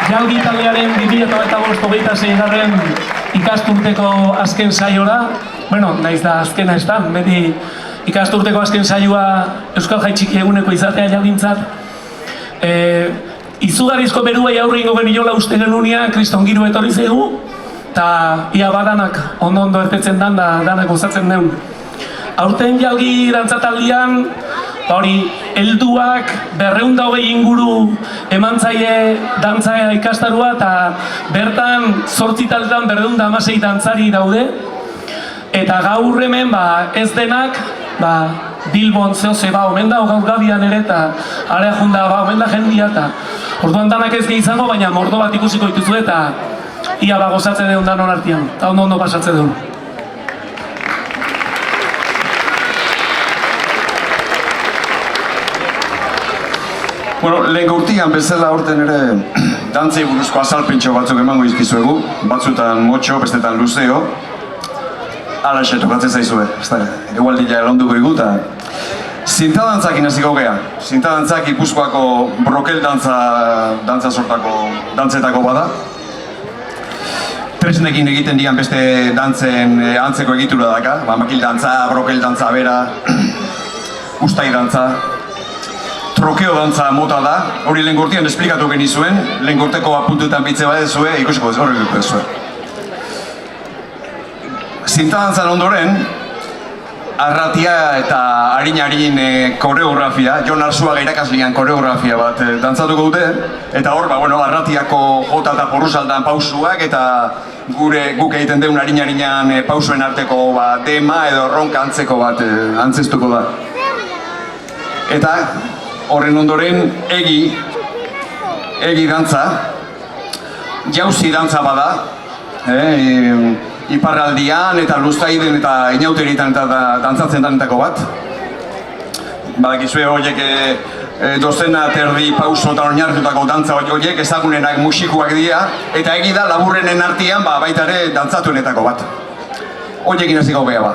Jalgi taldearen 2025-26 ikasturteko azken saiora, naiz da azkena ez da, beti ikasturteko azken saioa Euskal Jai Txiki eguneko izatea jalgintzat. Izugarrizko beruai aurre ingo geniola uste genunean, kriston giru etorri zaigu, eta ia badanak ondo ertetzen dan da danak gozatzen deun. Aurten jalgi dantzataldian, helduak 220 inguru eman zaie dantza ikastarua eta bertan 8 taldetan 216 dantzari daude. Eta gaur hemen ez denak Bilbon zehose omen da, gaur gabian ere eta area junda omen da jendia eta orduan danak ez izango, baina mordo bat ikusiko dituzu eta ia gozatzen deun danon artean, eta ondo pasatzen deun. Lehen gaurtian bezala aurten ere dantzei buruzko azalpentxo batzuk emango izkizuegu, batzutan motxo, bestetan luzeo. Alaxe, tokatzen zaizue, egualdila elonduko igu eta zintadantzakin hasiko gea. Zintadantzak Gipuzkoako brokel dantza sortako dantzetako bada. Tresnekin egiten dian beste dantzen antzeko egitura daka, makil dantza, brokel dantza bera, ustai dantza. Trokeo dantza mota da, hori lehen gortian esplikatu genizuen, lehen gorteko apuntuetan bitze badezue, ikusiko ez horrek duzue. Zintadantzan ondoren, arratia eta harin koreografia, Jon Arzuaga irakaslean koreografia bat dantzatuko dute, eta hor, arratiako jota eta porusaldan pausuak, eta guk egiten deun harin pausuen arteko dema edo ronka antzeko bat antzestuko da. Eta horren ondoren egi dantza, jauzi dantza bada, iparraldian eta luztaiden eta inauteritan eta dantzatzen danetako bat. Badakizue horiek dozena terdi pauso eta oinarritutako dantza horiek ezagunenak musikuak dira, eta egi da laburrenen artean baita ere dantzatuenetako bat. Oiekin hasiko gea ba.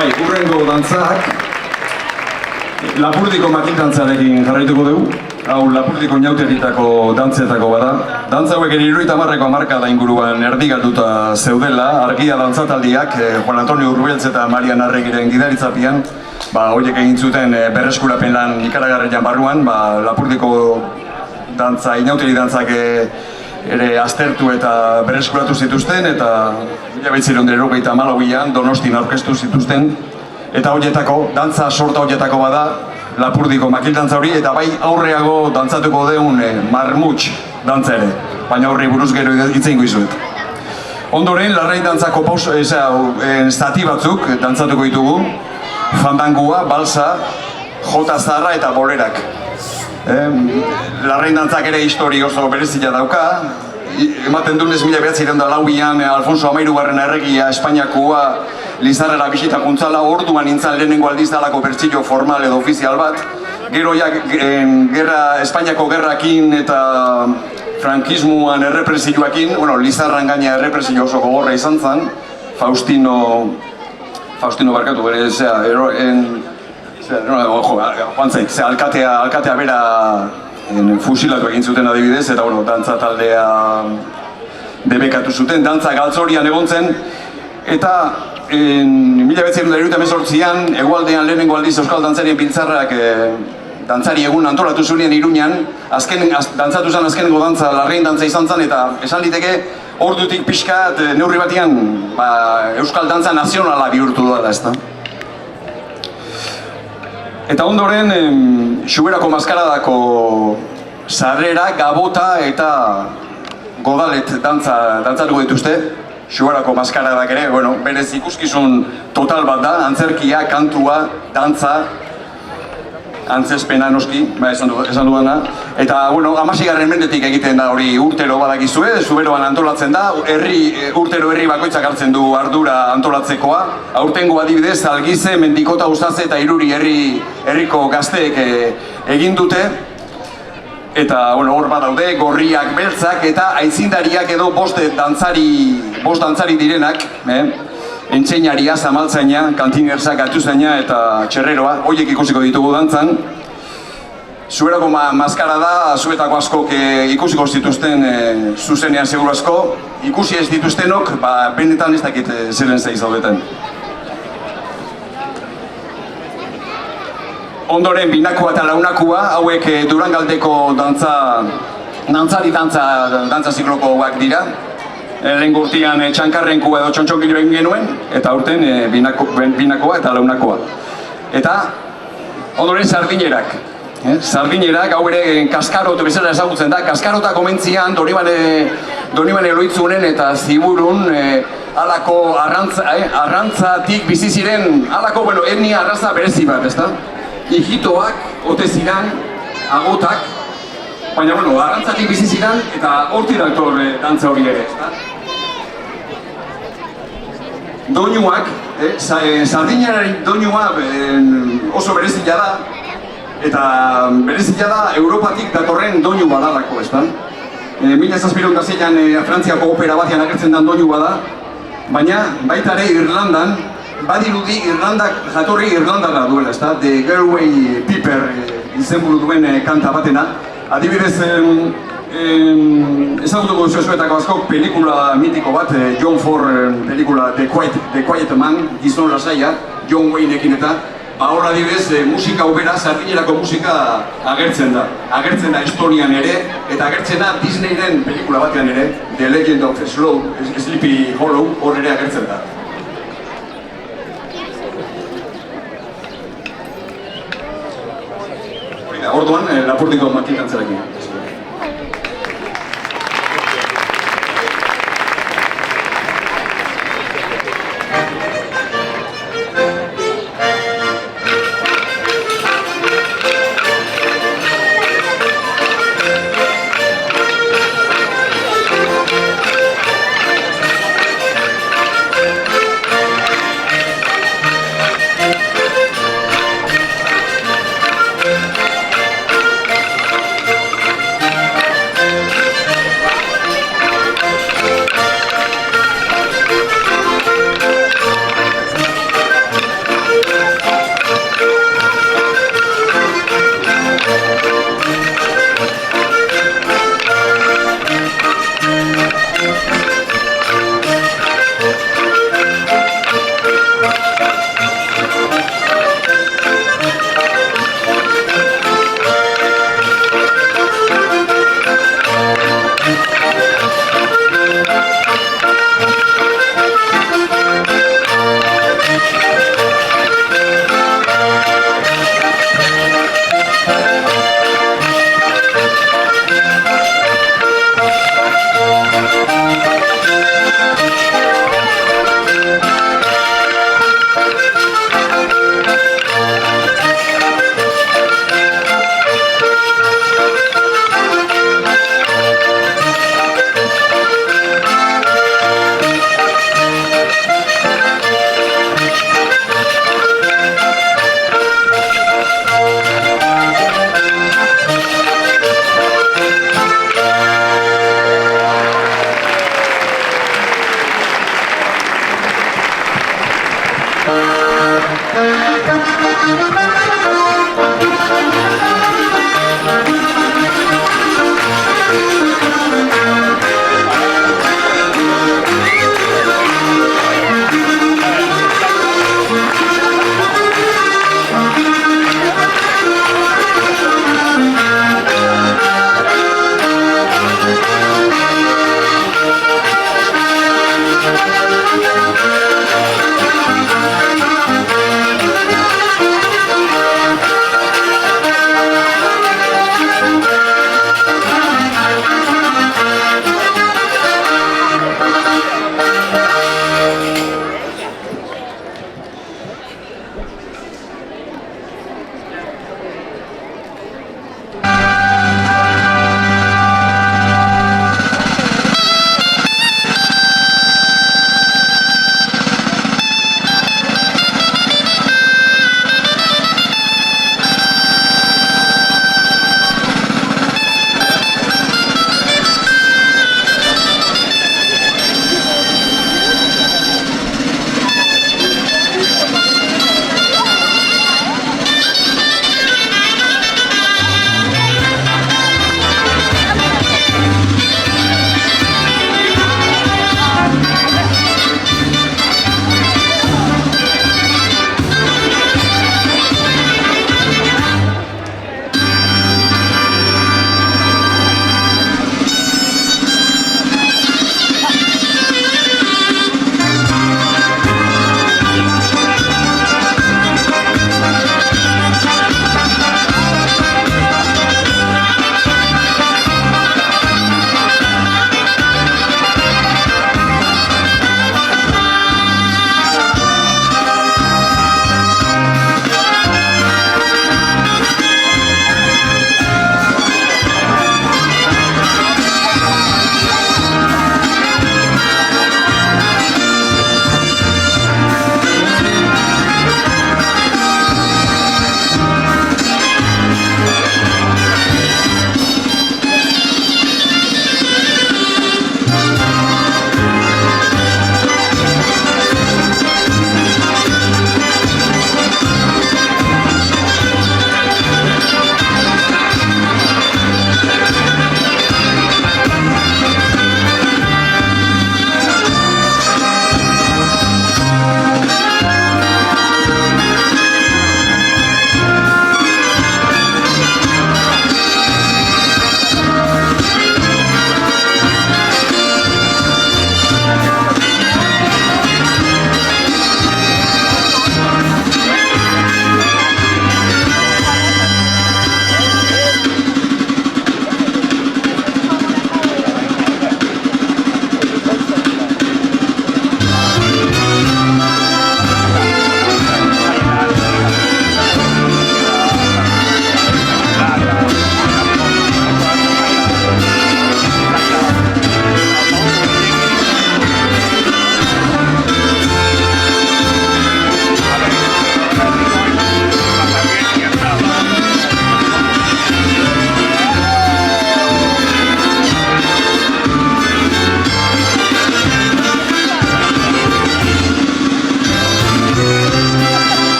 Bai, urrengo dantzak Lapurdiko makildantzarekin jarraituko dugu. Hau Lapurdiko inauterietako dantzetako bada. Dantza hauek 70ko hamarkada inguruan erdigalduta zeudela. Argia dantzataldiak Juan Antonio Urbeltz eta Marian Arregiren gidaritzapean horiek egin zuten berreskurapen lan ikaragarrian barruan, Lapurdiko dantza, inauteri dantzak ere aztertu eta berreskuratu zituzten eta 1994an Donostin aurkeztu zituzten. Eta horietako, dantza sorta horietako bada Lapurdiko makildantza hori, eta bai aurreago dantzatuko deun marmutx dantza ere, baina horri buruz gero hitzein goizuet. Ondoren, larrain dantzako zati batzuk dantzatuko ditugu, fandangua, balsa, jota zaharra eta bolerak. Larrain dantzak ere histori oso berezia dauka, ematen dunez 1904an Alfonso Amairugarren erregia Espainiakoa Lizarrara bisita juntzala, orduan nintzen lehenengo aldiz dalako bertsillo formal edo ofizial bat. Gero Espainiako gerrakin eta frankismoan errepresioakin, Lizarran gaina errepresio oso gogorra izan zen, Faustino barkatu bere, alkatea bera fusilatu egin zuten adibidez, eta dantza taldea debekatu zuten, dantza galtzorian egon zen, eta 1978an, egualdean lehenengo aldiz Euskal Dantzarien Biltzarrak dantzari egun antolatu zuen Iruñan, dantzatu zen azkenengo dantza, larrain dantza izan zen, eta esan liteke ordutik pixka neurri batian Euskal Dantza nazionala bihurtu dela, ezta? Eta ondoren, Xuberako maskaradako sarrera, gabota eta godalet dantzatuko dituzte. Xuberako maskaradak ere, berez ikuskizun total bat da, antzerkia, kantua, dantza, antzespena noski, esan dudana. Eta, 16. mendetik egiten da hori urtero badakizue, Zuberoan antolatzen da, urtero herri bakoitzak hartzen du ardura antolatzekoa. Aurtengo adibidez, Algize, Mendikota, Ustaze eta Iruri herriko gazteek egin dute. Eta, hor badaude, gorriak, beltzak eta aitzindariak edo bost dantzari direnak, entzeinaria, zamaltzaina, kantinerza, gatuzaina eta txerreroa, horiek ikusiko ditugu dantzan. Zuberako maskara da, zuetako askok ikusiko zituzten zuzenean seguru asko. Ikusi ez dituztenok, benetan ez dakit zeren zeiz zaudeten. Ondoren binakoa eta launakua, hauek Durangaldeko dantzari dantza ziklokoak dira. Lehen gurtian txankarrenkua edo txontxonkilo egin genuen, eta aurten binakoa eta launakoa. Eta ondoren sardinerak. Sardinerak, hau ere kaskarotu bezala ezagutzen da. Kaskarota komentzian Donibane Loitzunen eta Ziburun halako arrantzatik bizi ziren, halako etnia arraza berezi bat, ezta? Ijitoak, ote ziren, agotak, baina arrantzatik bizi ziren eta hortik dator dantza hori ere, ezta? Doinuak, sardinaren doinua oso berezia da, eta berezia da Europatik datorren doinu badalako, ezta? 1706an Frantziako opera batean agertzen den doinu bada, baina baita ere Irlandan, badirudi jatorri Irlandara duela, ezta? The Galway Piper izenburu duen kanta batena. Adibidez, ezagutuko zuetako askok pelikula mitiko bat, John Ford pelikula The Quiet Man, gizon lasaia, John Wayneekin eta hor adibidez, musika opera, sardinerako musika agertzen da. Agertzen da historian ere, eta agertzen da Disneyren pelikula batean ere, The Legend of Sleepy Hollow, hor ere agertzen da. Orduan, Lapurdiko makildantzarekin.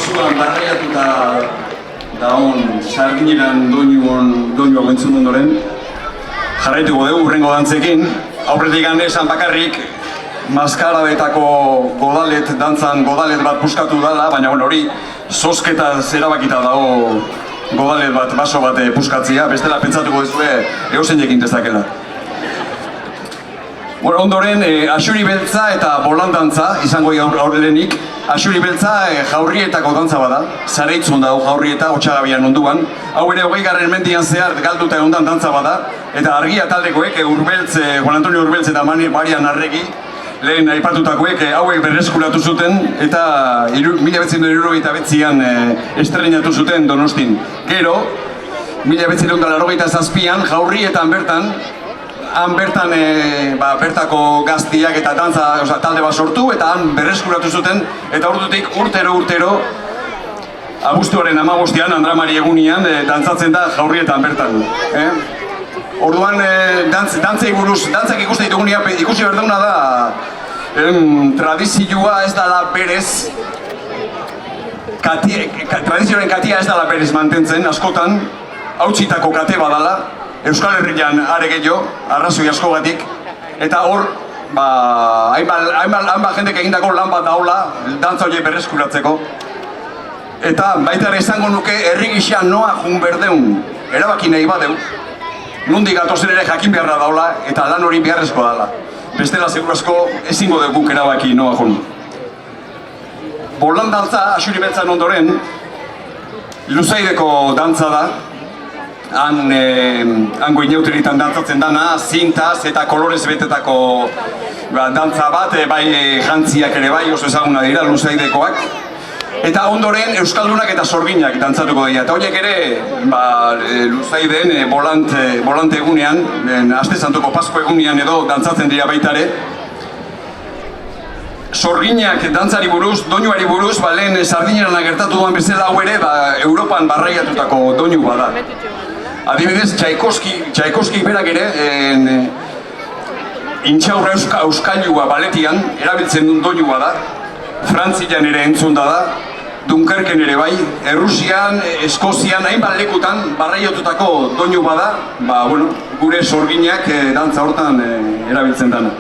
basuan barraiatuta da hon sardineran doinua entzun ondoren, jarraituko dugu hurrengo dantzekin. Aurretik esan bakarrik, Maskarabetako dantzan godalet bat puskatu dela, baina hori zozketaz erabakita dago godalet bat, baso bat puskatzia, bestela pentsatuko duzue euseinekin dezakela. Ondoren, Axuri Beltza eta Bolandantza izango aurrenik. Axuri Beltza Jaurrietako dantza bada, Zareitzun dago Jaurrieta, Otsagabian onduan. Hau ere 20. mendian zehar galduta egondan dantza bada, eta Argia taldekoek, Juan Antonio Urbeltz eta Marian Arregi, lehen aipatutakoek hauek berreskuratu zuten eta 1979an estrenatu zuten Donostin. Gero, 1987an Jaurrietan bertako gaztiak eta dantza talde bat sortu eta han berreskuratu zuten eta ordutik urtero abuztuaren 15an Andramari egunian dantzatzen da Jaurrietan bertan. Orduan dantzak ikusten ditugunean ikusi behar duguna da tradizioa ez dela berez tradizioaren katia ez dela berez mantentzen askotan hautsitako kate badala Euskal Herrian are gehiago, arrazoi askogatik, eta hor, hainbat jendek egindako lan bat daula, dantza horiek berreskuratzeko. Eta baita ere izango nuke herri gisa noa jun berdeun, erabaki nahi badeu, nondik gatozen ere jakin beharra daula eta lan hori beharrezko dala. Bestela segurazko ezingo dugu erabaki noa jun. Bolandantza, Axuri Beltzan ondoren, Luzaideko dantza da, hango inauteritan dantzatzen dana, zintaz eta kolorez betetako dantza bat, bai jantziak ere bai oso ezaguna dira, Luzaidekoak. Eta ondoren Euskaldunak eta Sorginak dantzatuko dira. Eta horiek ere, Luzaiden bolante egunean, Aste Santuko Pasko egunean edo dantzatzen dira baita ere. Sorginak dantzari buruz, doinuari buruz, lehen Sardineran gertatu duan bezala hau ere, Europan barraiatutako doinu bada. Adibidez, Tchaikovsky berak ere, Intxaurra Euskailua baletian, erabiltzen duen doinua da, Frantzian ere entzunda da, Dunkerken ere bai, Errusian, Eskozian, hainbat lekutan barraiatutako doinu bada, gure Sorginak dantza hortan erabiltzen dena.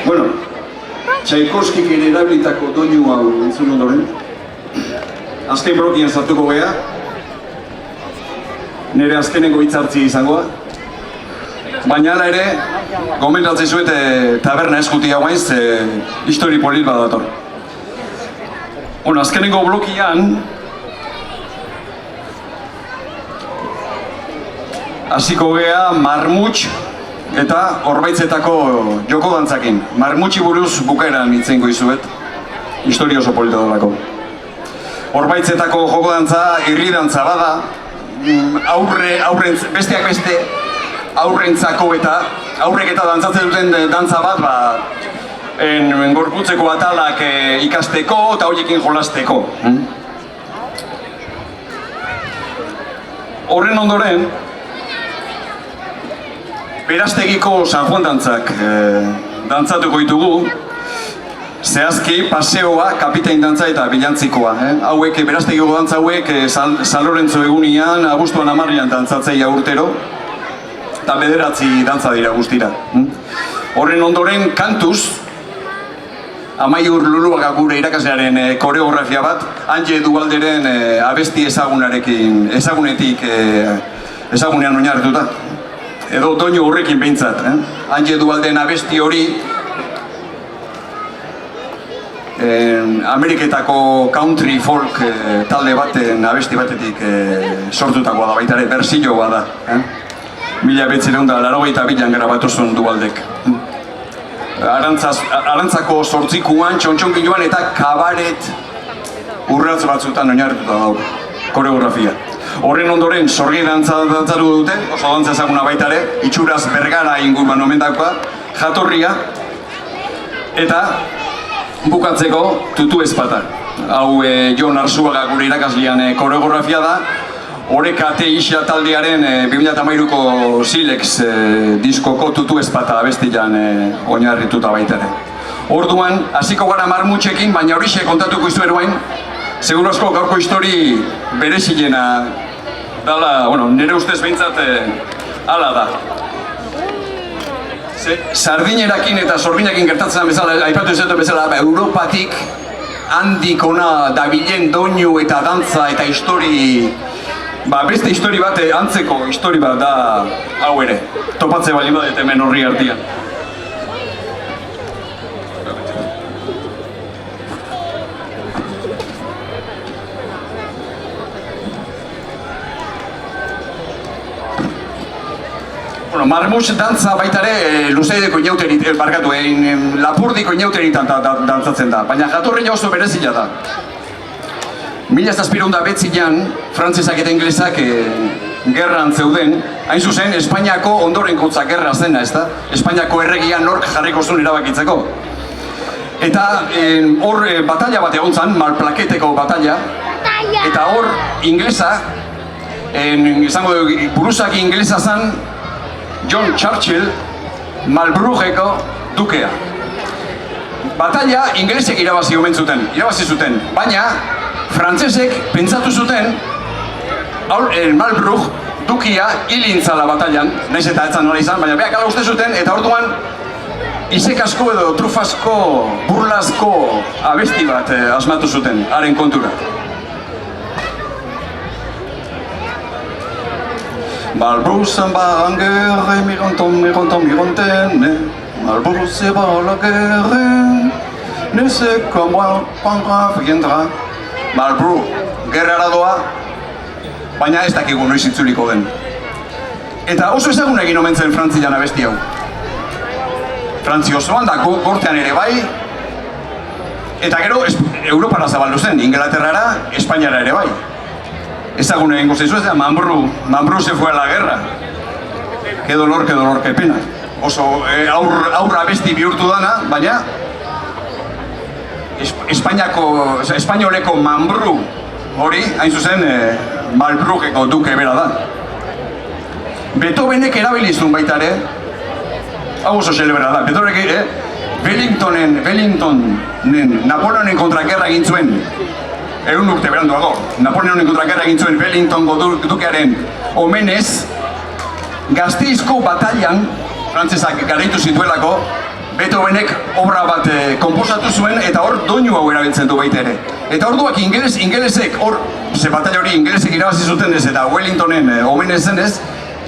Bueno, Tchaikovskik ere erabilitako doinu hau entzun ondoren. Azken blokian sartuko gea. Nire azkeneko hitzartzi izangoa. Baina hala ere, gomendatzen zuet taberna eskutia guaiz, histori polit bat dator. Bueno, azkeneko blokian, hasiko gea marmutx eta Orbaitzetako joko dantzakin. Marmutxi buruz bukaeran itzengo izuet, histori oso polita dolako. Orbaitzetako joko dantza, irri dantza bada, besteak beste aurrentzako eta aurrek eta dantzatzen duten dantza bat, gorputzeko atalak ikasteko eta horiekin jolasteko. Horren ondoren, Berastegiko San Juan dantzak dantzatuko ditugu, zehazki paseoa, kapitain dantza eta bilantzikoa. Hauek, Berastegiko dantza hauek, San Lorenzo egunian, abuztuan 10 dantzatzeia urtero, eta 9 dantza dira guztira. Horren ondoren, kantuz, Amaiur Luluaga gure irakaslearen koreografia bat, Antje Dualderen abesti ezagunetik ezagunean oinarrituta. Edo doinu horrekin behintzat. Antje Dualden abesti hori Ameriketako country folk talde baten abesti batetik sortutakoa da baita ere, bersioa da. 1982an grabatu zuen Dualdek. Arantzako zortzikuan, txontxongiluan eta kabaret urratz batzutan oinarrituta dago koreografia. Horren ondoren sorgi dantzatu dute, oso dantza ezaguna baita ere, itxuraz Bergara inguruan omendakoa, jatorria, eta bukatzeko Tutu Ezpata. Hau Jon Arzuaga gure irakaslean koreografia da, Oreka Teixia taldearen 2013ko Silex diskoko Tutu Ezpata abestian oinarrituta baita ere. Orduan, hasiko gara marmutxekin, baina horixe kontatuko izu eroain, seguru asko gaurko histori berezilena dala, nire ustez behintzat hala da. Sardinerakin eta sorbinakin gertatzen bezala, aipatu izaten bezala, Europatik handik ona dabilen doinu eta dantza eta histori, beste histori bat, antzeko histori bat da hau ere. Topatze bali badet hemen horri artean. Marmutx dantza baita ere Luzaideko inauterit, Lapurdiko inauteritan dantzatzen da, baina jatorria oso berezila da. 1709an, frantzesak eta inglesak gerran zeuden, hain zuzen, Espainiako ondorenkotza gerra zena, ezta? Espainiako erregia nork jarriko zuen erabakitzeko. Eta hor batalla bat egon zen, Malplaketeko batalla, eta hor inglesa, izango buruzaki inglesa zen, John Churchill, Marlboroko dukea. Batalla inglesek irabazi zuten, baina frantzesek pentsatu zuten Marlborough dukia hilintzala batallan, nahiz eta etzan nola izan, baina beak ala uste zuten, eta orduan izekasko edo trufasko, burlasko abesti bat asmatu zuten, haren kontura. Marlborough s'en bat en guerre, mirantene. Marlborough se bat la guerre, ne se comment prendra viendra. Marlborough, gerrara doa, baina ez dakigu noiz itzuliko den. Eta oso ezaguna egin omen zen Frantzian abesti hau. Frantzi osoan da, gortean ere bai, eta gero Europara zabaldu zen, Inglaterrara, Espainiara ere bai. Ezagun egingo zeizu ez da, Marlborough se fue a la guerra. Ke dolor, que pena. Oso aurra abesti bihurtu dana, baina Espainoleko Marlborough hori, hain zuzen, Marlboroko duke bera da. Beethovenek erabilizun baita ere, hau oso celebra da, Beethovenek Wellingtonen, Napoleonen kontra gerra egin zuen, egun urte beranduago, Napoleonen kontra gerra egin zuen Wellingtongo dukearen omenez, Gasteizko batallan, frantzesak garaitu zituelako, Beethovenek obra bat konposatu zuen, eta hor doinu hau erabiltzen du baita ere. Eta orduak ingelesek, hor, ze batalla hori ingelesek irabazi zuten ez, eta Wellingtonen omenez zenez,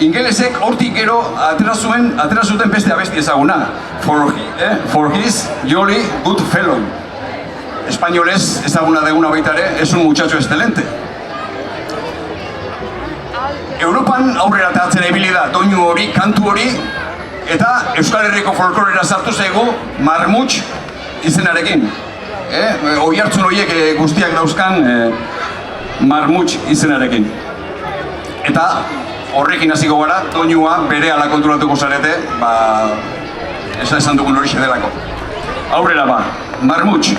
ingelesek hortik gero atera zuten beste abesti ezaguna. For his jolly good fellow. Espainolez ezaguna deguna baita ere, es un muchacho excelente. Europan aurrera teatzen ibili da doinu hori, kantu hori, eta Euskal Herriko folklorera sartu zaigu Marmutx izenarekin. Oihartzun horiek guztiak dauzkan Marmutx izenarekin. Eta horrekin hasiko gara, doinua berehala konturatuko zarete, esan dugun horixe delako. Aurrera ba, Marmutx.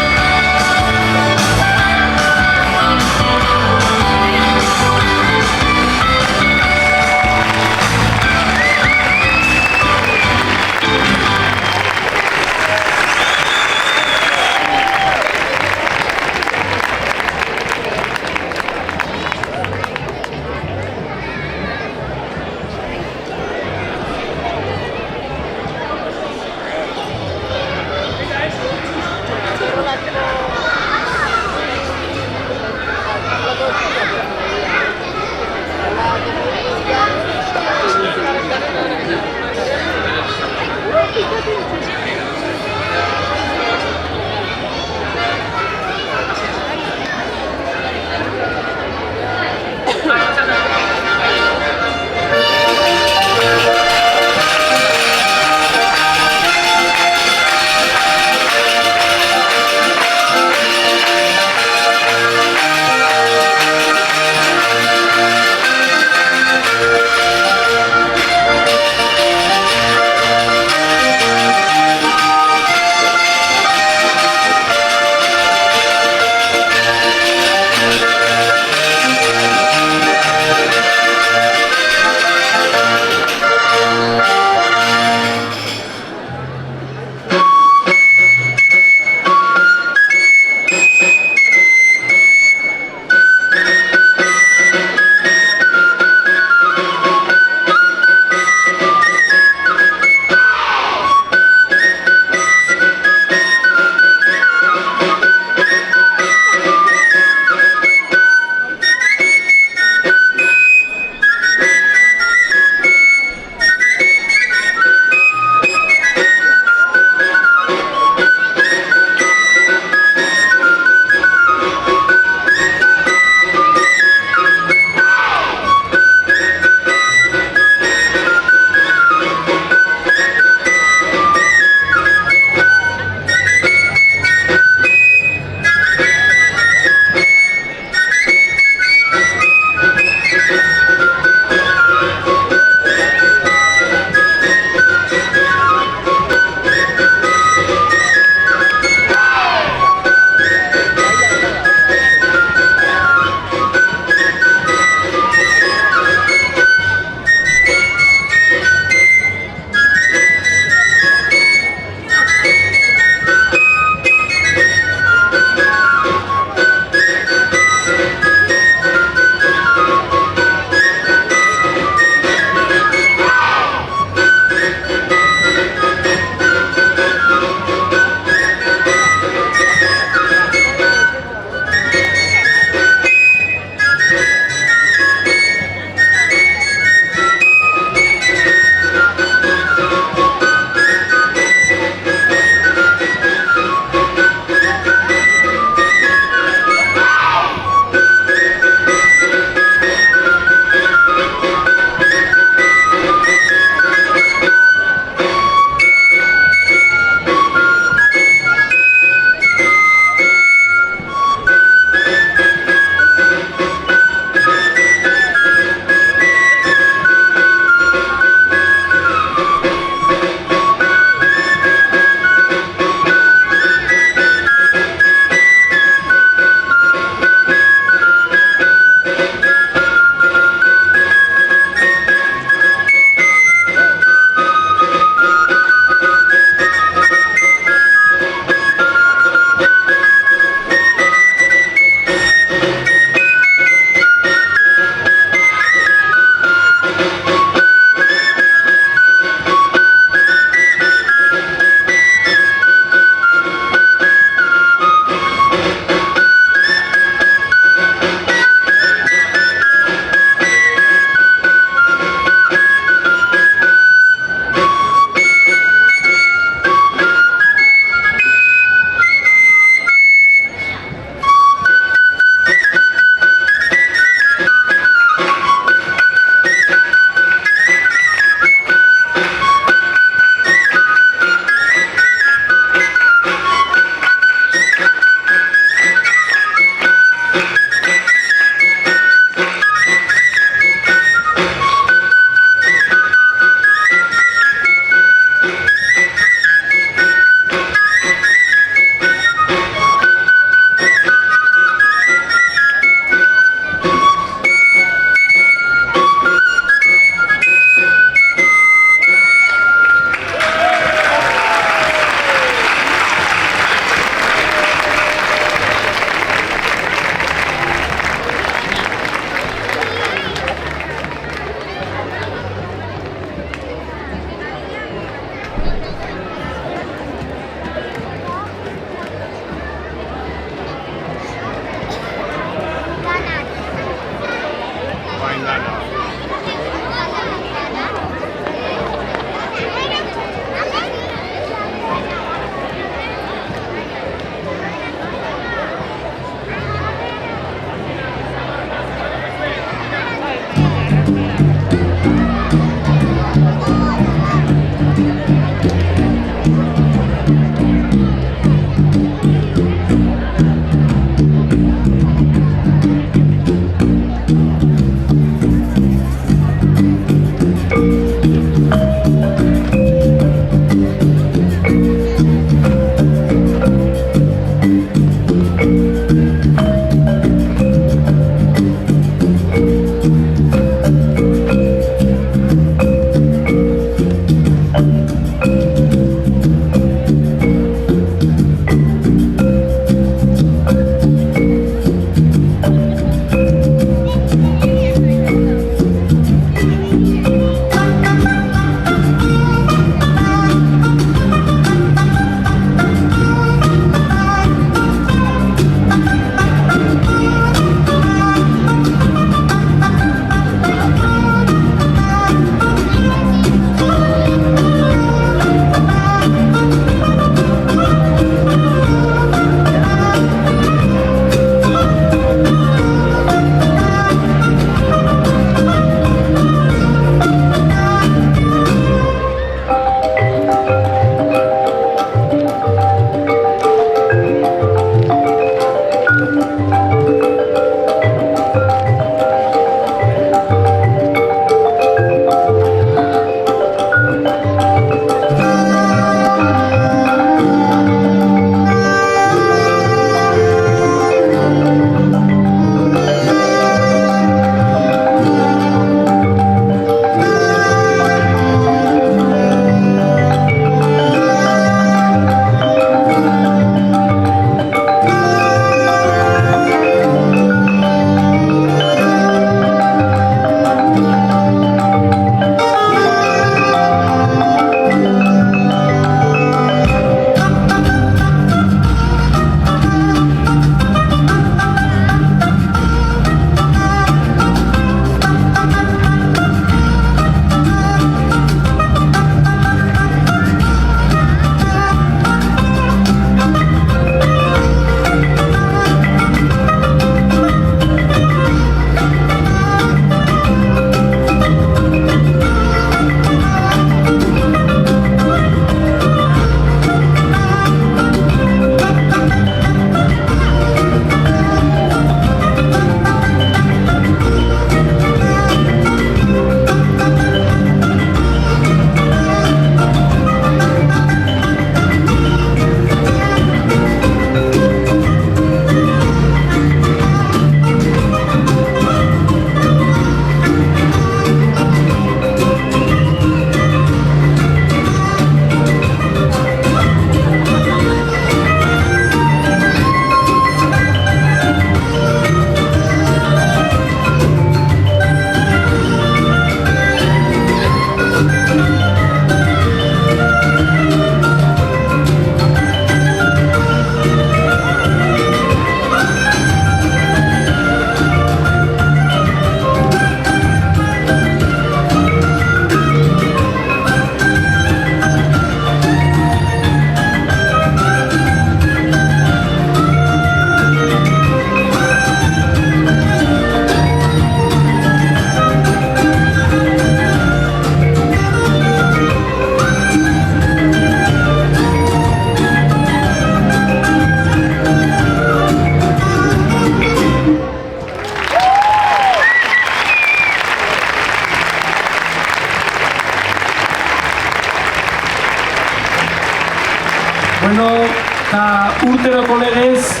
Bueno, eta urteroko legez,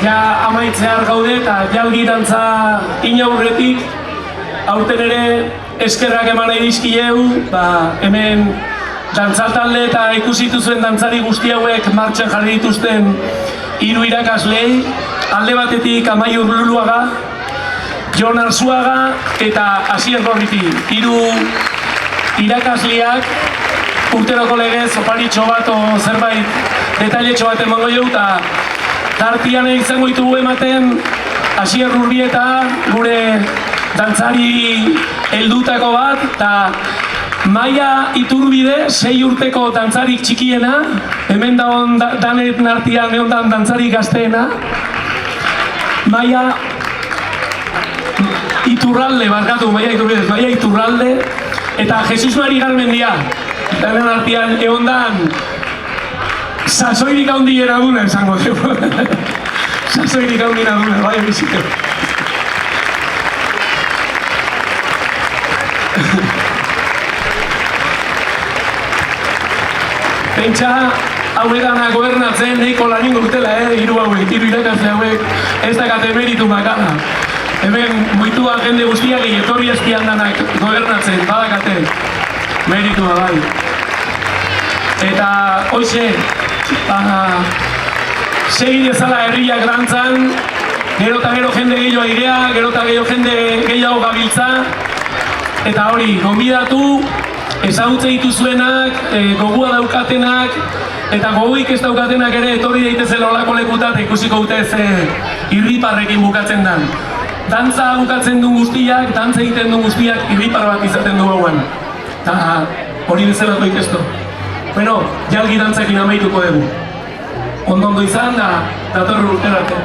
ja amaitzear gaude eta jalgi dantza inaurretik, aurten ere eskerrak eman nahi dizkiegu, hemen dantzatalde eta ikusitu zuen dantzari guzti hauek martxan jarri dituzten 3 irakaslei, alde batetik Amaiur Luluaga, Jon Arzuaga eta Asier Gorriti, 3 irakasleak urteroko legez oparitxo bat o zerbait detailetxo bat emango jau eta tartian izango ditugu ematen Asier Urbieta, gure dantzari heldutako bat, eta Maia Iturbide, 6 urteko dantzarik txikiena, hemen dagoen danen artian egon dantzarik gazteena. Maia Iturralde, Maia Iturralde, eta Jesus Mari Garmendia, danen artian egon dan, sasoirik handiera duna esango dugu. Sasoirik handiera duna, bai biziko. Pentsa, hau edana gobernatzen, neiko lanin urtela, 3 hauek, 3 irakasle hauek, ez dakate meritu makana. Hemen, muitua jende guztiak etorri espian danak gobernatzen, badakate, meritua bai. Eta, hoxe, segi dezala herriak dantzan, gero eta gero jende gehiago airea, gero eta gero jende gehiago gabiltza, eta hori, gonbidatu, ezagutze dituzuenak, gogua daukatenak, eta goguik ez daukatenak ere etorri daitezela olako lekutat ikusiko dute irriparrekin bukatzen dan. Dantza bukatzen duen guztiak, dantza egiten duen guztiak irripar bat izaten du hauan. Eta hori bezalako ikesto. Bueno, jalgi dantzakin amaituko dugu. Ondo izan da, datorru urterarte.